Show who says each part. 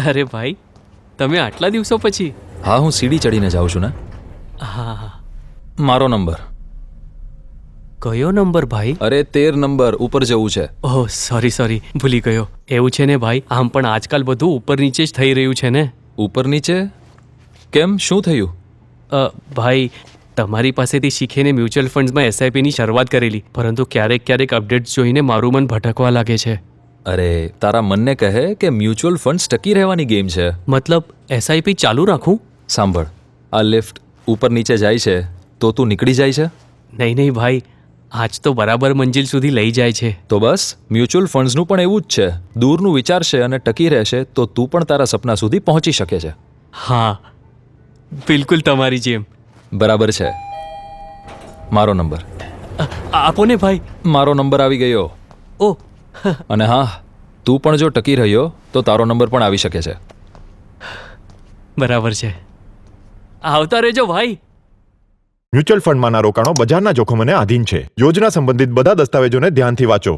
Speaker 1: અરે ભાઈ, તમે આટલા દિવસો પછી?
Speaker 2: હા, હું સીડી ચડીને જાઉં છું ને.
Speaker 1: હા.
Speaker 2: મારો નંબર.
Speaker 1: કયો નંબર ભાઈ?
Speaker 2: અરે 13 નંબર ઉપર જવું છે.
Speaker 1: ઓહ સોરી, ભૂલી ગયો. એવું છે ને ભાઈ, આમ પણ આજકાલ બધું ઉપર નીચે જ થઈ રહ્યું છે ને.
Speaker 2: ઉપર નીચે કેમ? શું થયું?
Speaker 1: ભાઈ, તમારી પાસેથી શીખીને મ્યુચ્યુઅલ ફંડ્સમાં એસઆઈપીની શરૂઆત કરેલી, પરંતુ ક્યારેક અપડેટ્સ જોઈને મારું મન ભટકવા લાગે છે.
Speaker 2: અરે, તારા મનને કહે કે મ્યુચ્યુઅલ ફંડ્સ ટકી રહેવાની ગેમ છે.
Speaker 1: મતલબ એસઆઈપી ચાલુ રાખું?
Speaker 2: સાંભળ, આ લિફ્ટ ઉપર નીચે જાય છે તો તું નીકળી જાય છે.
Speaker 1: નહીં ભાઈ, આજ તો બરાબર મંજિલ સુધી લઈ જાય છે.
Speaker 2: તો બસ મ્યુચ્યુઅલ ફંડ્સનું પણ એવું જ છે. દૂરનું વિચારશે અને ટકી રહેશે તો તું પણ તારા સપના સુધી પહોંચી શકે છે.
Speaker 1: હા, બિલકુલ તમારી જેમ.
Speaker 2: બરાબર છે. મારો નંબર
Speaker 1: આપો ને ભાઈ.
Speaker 2: મારો નંબર આવી ગયો.
Speaker 1: ઓહ.
Speaker 2: અને હા, તું પણ જો ટકી રહ્યો તો તારો નંબર પણ આવી શકે છે.
Speaker 1: બરાબર છે. આવતા રહેજો ભાઈ.
Speaker 3: મ્યુચ્યુઅલ ફંડમાંના રોકાણો બજારના જોખમોને આધીન છે. યોજના સંબંધિત બધા દસ્તાવેજોને ધ્યાનથી વાંચો.